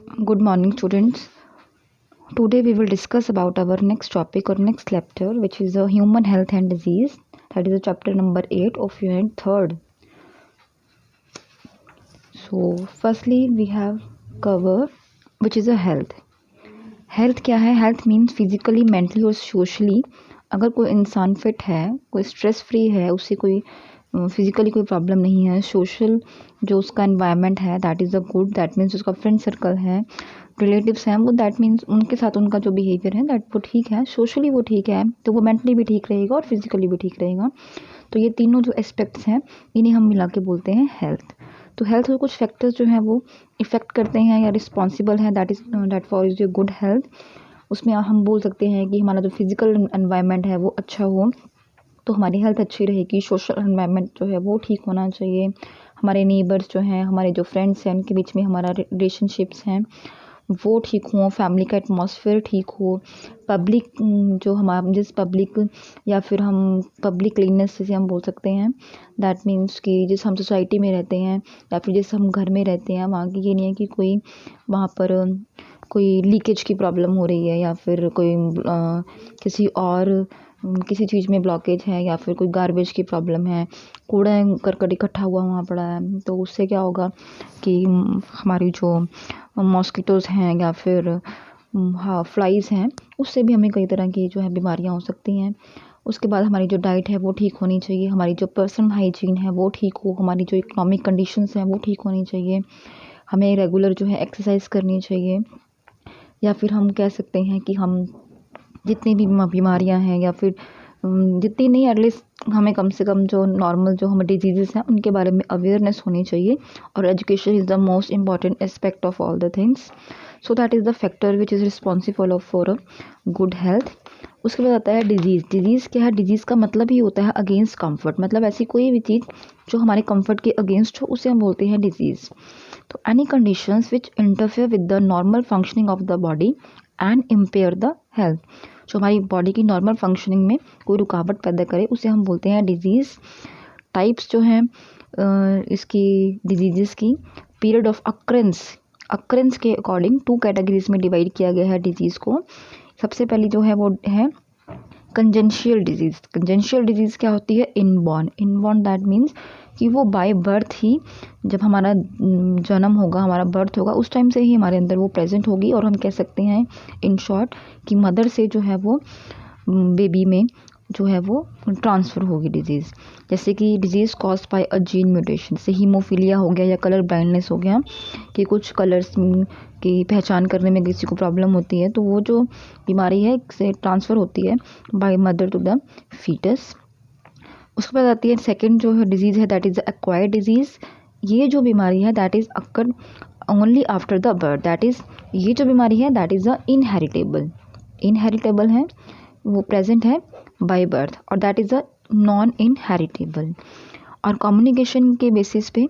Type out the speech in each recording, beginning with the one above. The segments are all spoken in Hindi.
Good morning, students. Today we will discuss about our next topic or next chapter, which is human health and disease. That is chapter number 8 of unit 3rd. So, firstly we have cover, which is a health. Health क्या है? हेल्थ मीन्स फिजिकली, मेंटली और सोशली अगर कोई इंसान फिट है, कोई स्ट्रेस फ्री है, उससे कोई फिजिकली कोई प्रॉब्लम नहीं है, सोशल जो उसका एनवायरनमेंट है that is a good, that means उसका फ्रेंड सर्कल है, रिलेटिव्स हैं, वो दैट मीन्स उनके साथ उनका जो बिहेवियर है दैट वो ठीक है, सोशली वो ठीक है, तो वो मेंटली भी ठीक रहेगा और फिजिकली भी ठीक रहेगा। तो ये तीनों जो एस्पेक्ट्स हैं इन्हें हम मिला के बोलते हैं हेल्थ। तो हेल्थ के कुछ फैक्टर्स जो हैं वो इफ़ेक्ट करते हैं या रिस्पॉन्सिबल हैं that for is your good health. उसमें हम बोल सकते हैं कि हमारा जो फिज़िकल एनवायरनमेंट है वो अच्छा हो तो हमारी हेल्थ अच्छी रहेगी। सोशल एनवायरनमेंट जो है वो ठीक होना चाहिए, हमारे नेबर्स जो हैं, हमारे जो फ्रेंड्स हैं उनके बीच में हमारा रिलेशनशिप्स हैं वो ठीक हों, फैमिली का एटमॉस्फेयर ठीक हो, पब्लिक जो हमारा जिस पब्लिक या फिर हम पब्लिक क्लीननेस जैसे हम बोल सकते हैं, दैट मीन्स कि जिस हम सोसाइटी में रहते हैं या फिर जिस हम घर में रहते हैं वहाँ की ये नहीं है कि कोई वहाँ पर कोई लीकेज की प्रॉब्लम हो रही है या फिर कोई किसी चीज़ में ब्लॉकेज है या फिर कोई गार्बेज की प्रॉब्लम है, कूड़ा करकट इकट्ठा हुआ वहाँ पड़ा है, तो उससे क्या होगा कि हमारी जो मॉस्किटोज़ हैं या फिर फ्लाइज़ हैं उससे भी हमें कई तरह की जो है बीमारियाँ हो सकती हैं। उसके बाद हमारी जो डाइट है वो ठीक होनी चाहिए, हमारी जो पर्सनल हाइजीन है वो ठीक हो, हमारी जो इकोनॉमिक कंडीशंस हैं वो ठीक होनी चाहिए, हमें रेगुलर जो है एक्सरसाइज करनी चाहिए, या फिर हम कह सकते हैं कि हम जितनी भी बीमारियां हैं या फिर जितनी नहीं एटलीस्ट हमें कम से कम जो नॉर्मल जो हमें डिजीज़ हैं उनके बारे में अवेयरनेस होनी चाहिए। और education is the most important aspect of all the things, so that is the factor which is responsible for a good health. उसके बाद आता है डिजीज़। डिजीज़ क्या है? डिजीज़ का मतलब ही होता है अगेंस्ट कंफर्ट, मतलब ऐसी कोई भी चीज़ जो हमारे कंफर्ट के अगेंस्ट हो उसे हम बोलते हैं डिजीज़। तो any conditions which interfere with the normal functioning of the body and impair the health, जो हमारी बॉडी की नॉर्मल फंक्शनिंग में कोई रुकावट पैदा करे उसे हम बोलते हैं डिजीज़। टाइप्स जो हैं इसकी डिजीज़ की, पीरियड ऑफ अक्रेंस के अकॉर्डिंग 2 कैटेगरीज में डिवाइड किया गया है डिजीज़ को। सबसे पहली जो है वो है कंजेंशियल डिजीज़। कंजेंशियल डिजीज़ क्या होती है? इनबॉर्न दैट मीन्स कि वो बाय बर्थ ही, जब हमारा जन्म होगा, हमारा बर्थ होगा, उस टाइम से ही हमारे अंदर वो प्रेजेंट होगी और हम कह सकते हैं इन शॉर्ट कि मदर से जो है वो बेबी में जो है वो ट्रांसफ़र होगी डिजीज़। जैसे कि disease caused by a gene mutation, से हीमोफीलिया हो गया या कलर ब्लाइंडनेस हो गया कि कुछ कलर्स की पहचान करने में किसी को प्रॉब्लम होती है, तो वो जो बीमारी है से ट्रांसफ़र होती है by mother to the fetus. उसके बाद आती है सेकंड जो है डिजीज़ है दैट इज़ एक्वायर्ड डिजीज़। ये जो बीमारी है that is occur only after the birth, that is ये जो बीमारी है दैट इज़ अ इनहेरिटेबल है, वो प्रेजेंट है बाय बर्थ, और that is a non inheritable. और कम्युनिकेशन के बेसिस पे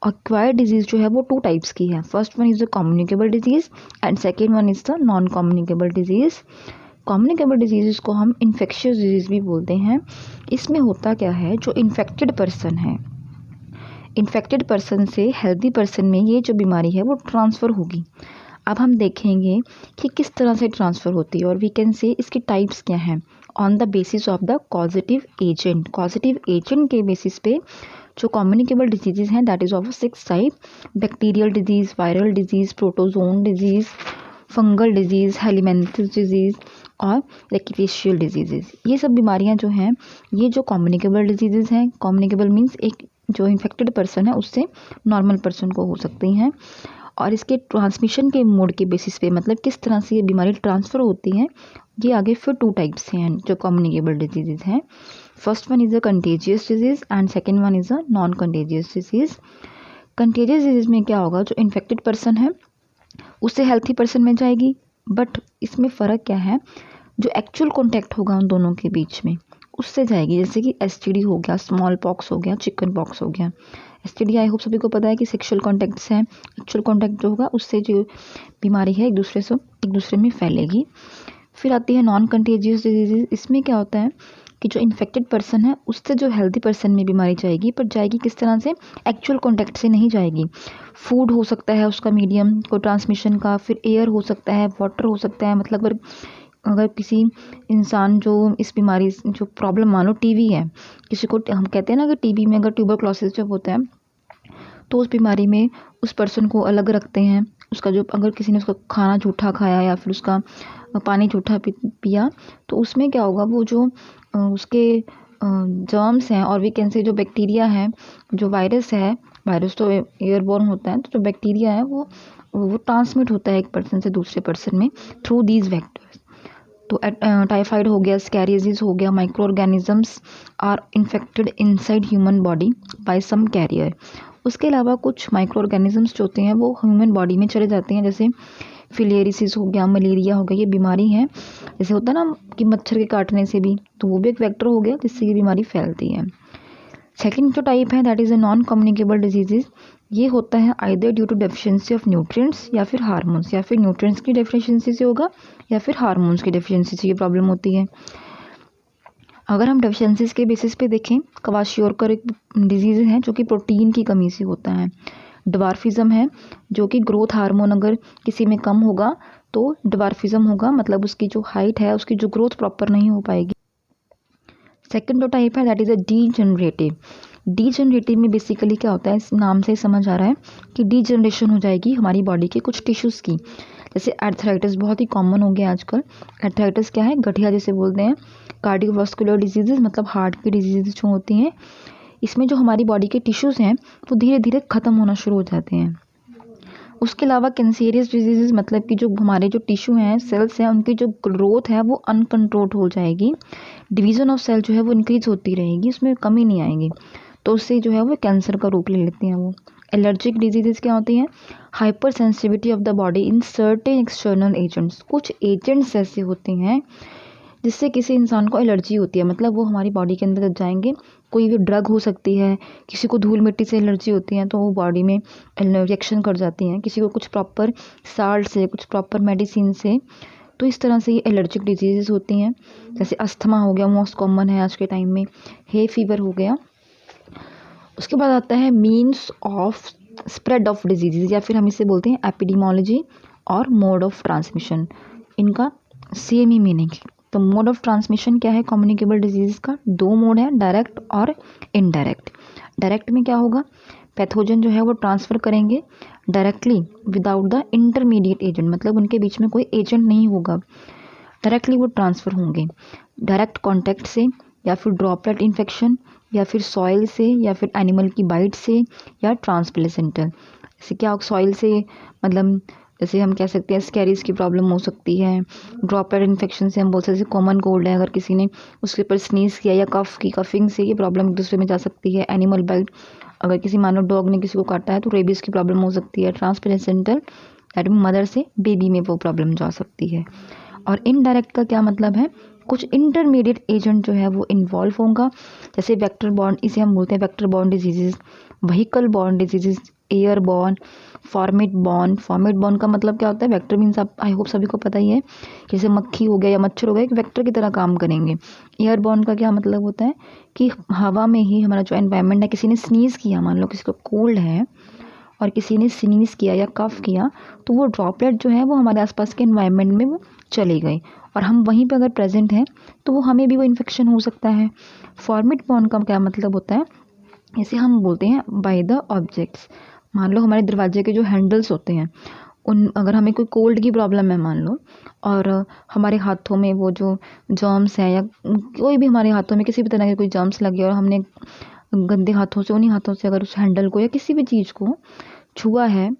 एक्वायर्ड डिजीज़ जो है वो 2 टाइप्स की है। First one is the communicable disease and second one is the non communicable disease. Communicable disease को हम इन्फेक्शियस डिजीज़ भी बोलते हैं। इसमें होता क्या है, जो इन्फेक्टेड पर्सन है, इन्फेक्टेड पर्सन से हेल्दी पर्सन में ये जो बीमारी है वो ट्रांसफ़र होगी। अब हम देखेंगे कि किस तरह से ट्रांसफ़र होती है और वी कैन से इसकी टाइप्स क्या हैं on the basis of the causative agent. Causative agent के बेसिस पे जो कम्युनिकेबल डिजीज़ हैं that is of 6 type: bacterial diseases, viral diseases, protozoan diseases, fungal diseases, helminthes diseases और बैक्टीरियल डिजीज़। ये सब बीमारियां जो हैं ये जो कम्युनिकेबल डिजीज़ हैं, कम्युनिकेबल मीन्स एक जो इन्फेक्टेड पर्सन है उससे नॉर्मल पर्सन को हो सकती हैं, और इसके ट्रांसमिशन के मोड के बेसिस पे, मतलब किस तरह से ये बीमारी ट्रांसफ़र होती है, ये आगे फिर 2 टाइप्स हैं जो कम्युनिकेबल डिजीज़ हैं। First one is a contagious disease and second one is a non contagious disease. Contagious disease में क्या होगा, जो इन्फेक्टेड पर्सन है उससे हेल्थी पर्सन में जाएगी, बट इसमें फ़र्क क्या है, जो एक्चुअल कॉन्टैक्ट होगा उन दोनों के बीच में उससे जाएगी। जैसे कि एसटीडी हो गया, स्मॉल पॉक्स हो गया, चिकन पॉक्स हो गया। एसटीडी आई होप सभी को पता है कि सेक्सुअल कॉन्टैक्ट्स हैं, एक्चुअल कॉन्टैक्ट जो होगा उससे जो बीमारी है एक दूसरे में फैलेगी। फिर आती है नॉन कंटेजियस डिजीज़। इसमें क्या होता है कि जो इन्फेक्टेड पर्सन है उससे जो हेल्दी पर्सन में बीमारी जाएगी, पर जाएगी किस तरह से, एक्चुअल कॉन्टैक्ट से नहीं जाएगी। फूड हो सकता है उसका मीडियम को ट्रांसमिशन का, फिर एयर हो सकता है, वाटर हो सकता है। मतलब अगर किसी इंसान जो इस बीमारी जो प्रॉब्लम, मान लो टीबी है किसी को, हम कहते हैं ना कि टीबी में अगर ट्यूबरक्लोसिस जब होता है तो उस बीमारी में उस पर्सन को अलग रखते हैं। उसका जो, अगर किसी ने उसका खाना झूठा खाया या फिर उसका पानी झूठा पिया तो उसमें क्या होगा, वो जो उसके जर्म्स हैं और वी कैन से जो बैक्टीरिया है, जो वायरस है, वायरस तो एयरबोर्न होता है, तो जो बैक्टीरिया है वो ट्रांसमिट होता है एक पर्सन से दूसरे पर्सन में थ्रू दीज वेक्टर्स। तो टाइफाइड हो गया, स्कैरियोसिस हो गया, micro organisms are infected inside human body by some carrier. उसके अलावा कुछ माइक्रो ऑर्गेनिजम्स जो होते हैं वो ह्यूमन बॉडी में चले जाते हैं, जैसे फिलेरिसिस हो गया, मलेरिया हो गया, ये बीमारी है। जैसे होता है ना कि मच्छर के काटने से भी, तो वो भी एक वेक्टर हो गया जिससे ये बीमारी फैलती है। सेकेंड जो टाइप है that is a non communicable diseases. ये होता है either due to deficiency of nutrients या फिर हार्मोन्स, या फिर न्यूट्रिएंट्स की डेफिशिएंसी से होगा या फिर हार्मोन्स की डेफिशिएंसी से ये प्रॉब्लम होती है। अगर हम डेफिशिएंसीज के बेसिस पे देखें, क्वाशियोरकर एक डिजीज़ है जो कि प्रोटीन की कमी से होता है। ड्वार्फिज्म है जो कि ग्रोथ हार्मोन अगर किसी में कम होगा तो ड्वार्फिज्म होगा, मतलब उसकी जो हाइट है उसकी जो ग्रोथ प्रॉपर नहीं हो पाएगी। सेकंड जो टाइप है that is a degenerative. Degenerative में बेसिकली क्या होता है, इस नाम से समझ आ रहा है कि डीजनरेशन हो जाएगी हमारी बॉडी के कुछ टिश्यूज़ की। जैसे आर्थराइटिस बहुत ही कॉमन हो गया आजकल। आर्थराइटिस क्या है, गठिया जिसे बोलते हैं। कार्डियोवास्कुलर डिजीज़ मतलब हार्ट की डिजीज़ जो होती हैं, इसमें जो हमारी बॉडी के टिश्यूज़ हैं वो धीरे धीरे ख़त्म होना शुरू हो जाते हैं। उसके अलावा कैंसरियस डिजीज़ मतलब कि जो हमारे जो टिश्यू हैं, सेल्स हैं, उनकी जो ग्रोथ है वो अनकंट्रोल्ड हो जाएगी। डिवीज़न ऑफ सेल जो है वो इंक्रीज होती रहेगी, उसमें कमी नहीं आएगी, तो उससे जो है वो कैंसर का रूप ले लेते हैं वो। एलर्जिक डिजीज़ क्या होती हैं, hyper sensitivity of the body in certain external agents. कुछ एजेंट्स ऐसे होते हैं जिससे किसी इंसान को एलर्जी होती है, मतलब वो हमारी बॉडी के अंदर जब जाएंगे, कोई भी ड्रग हो सकती है, किसी को धूल मिट्टी से एलर्जी होती है तो वो बॉडी में रिएक्शन कर जाती हैं, किसी को कुछ प्रॉपर साल्ट से, कुछ प्रॉपर मेडिसिन से। तो इस तरह से ये एलर्जिक डिजीज़ होती हैं। जैसे अस्थमा हो गया, मोस्ट कॉमन है आज के टाइम में। हे फीवर हो गया। उसके बाद आता है means of spread of disease, या फिर हम इसे बोलते हैं एपिडेमियोलॉजी और मोड ऑफ ट्रांसमिशन। इनका सेम ही मीनिंग है। तो मोड ऑफ ट्रांसमिशन क्या है कम्युनिकेबल डिजीज़ का, दो मोड है, डायरेक्ट और इनडायरेक्ट। डायरेक्ट में क्या होगा, पैथोजन जो है वो ट्रांसफ़र करेंगे directly without the intermediate agent, मतलब उनके बीच में कोई एजेंट नहीं होगा, डायरेक्टली वो ट्रांसफ़र होंगे डायरेक्ट कॉन्टैक्ट से, या फिर ड्रॉपलेट इन्फेक्शन, या फिर सॉइल से, या फिर एनिमल की बाइट से, या ट्रांसप्लेसेंटल। जैसे क्या सॉइल से, मतलब जैसे हम कह सकते हैं स्कैरीज की प्रॉब्लम हो सकती है। ड्रॉपलेट इन्फेक्शन से हम बोल सकते हैं, जैसे कॉमन कोल्ड है, अगर किसी ने उसके ऊपर स्नीज किया या कफ की कफिंग से ये प्रॉब्लम एक दूसरे में जा सकती है। एनिमल बाइट, अगर किसी मानो डॉग ने किसी को काटा है तो रेबीज़ की प्रॉब्लम हो सकती है। ट्रांसप्लेसेंटल दैट मीन मदर से बेबी में वो प्रॉब्लम जा सकती है। और इनडायरेक्ट का क्या मतलब है, कुछ इंटरमीडिएट एजेंट जो है वो इन्वॉल्व होगा, जैसे वेक्टर बॉर्न, इसे हम बोलते हैं vector borne disease, vehicle born disease, air born, format born. Format born का मतलब क्या होता है, वेक्टर मीन्स आप आई होप सभी को पता ही है, जैसे मक्खी हो गया या मच्छर हो गया, एक वेक्टर की तरह काम करेंगे। एयर बॉर्न का क्या मतलब होता है कि हवा में ही हमारा जो एनवायरनमेंट है, किसी ने स्नीज़ किया, मान लो किसी को कोल्ड है और किसी ने स्नीज़ किया या कफ किया, तो वो ड्रॉपलेट जो है वो हमारे आसपास के एनवायरनमेंट में वो चली गई और हम वहीं पे अगर प्रेजेंट हैं तो वो हमें भी वो इन्फेक्शन हो सकता है। फॉर्मेट बॉर्न का क्या मतलब होता है, इसे हम बोलते हैं बाय द ऑब्जेक्ट्स। मान लो हमारे दरवाजे के जो हैंडल्स होते हैं, उन अगर हमें कोई कोल्ड की प्रॉब्लम है मान लो, और हमारे हाथों में वो जो जर्म्स हैं या कोई भी हमारे हाथों में किसी भी तरह के कोई जर्म्स लगे और हमने गंदे हाथों से, उन्हीं हाथों से अगर उस हैंडल को या किसी भी चीज़ को छुआ है,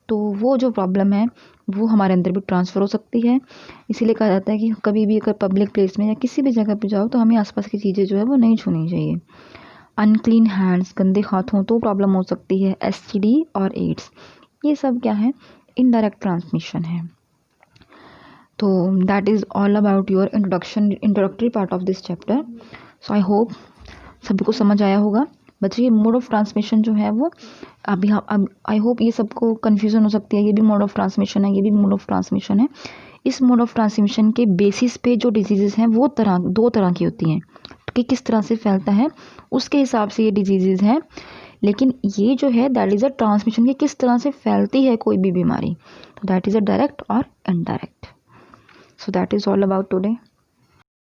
तो वो जो प्रॉब्लम है वो हमारे अंदर भी ट्रांसफ़र हो सकती है। इसीलिए कहा जाता है कि कभी भी अगर पब्लिक प्लेस में या किसी भी जगह पे जाओ तो हमें आसपास की चीज़ें जो है वो नहीं छूनी चाहिए। अनक्लीन हैंड्स, गंदे हाथ हों तो प्रॉब्लम हो सकती है। एसटीडी और एड्स, ये सब क्या है, इनडायरेक्ट ट्रांसमिशन है। तो that is all about your introductory part of this chapter. So I hope सभी को समझ आया होगा। बच्चे, मोड ऑफ ट्रांसमिशन जो है वो अभी अब आई होप ये सबको कन्फ्यूज़न हो सकती है, ये भी मोड ऑफ ट्रांसमिशन है, ये भी मोड ऑफ ट्रांसमिशन है। इस मोड ऑफ ट्रांसमिशन के बेसिस पे जो डिजीज़ेज़ हैं वो दो तरह की होती हैं, कि किस तरह से फैलता है, उसके हिसाब से ये डिजीजेज हैं। लेकिन ये जो है दैट इज़ अ ट्रांसमिशन, कि किस तरह से फैलती है कोई भी बीमारी, तो दैट इज़ अ डायरेक्ट और indirect. So that is all about today.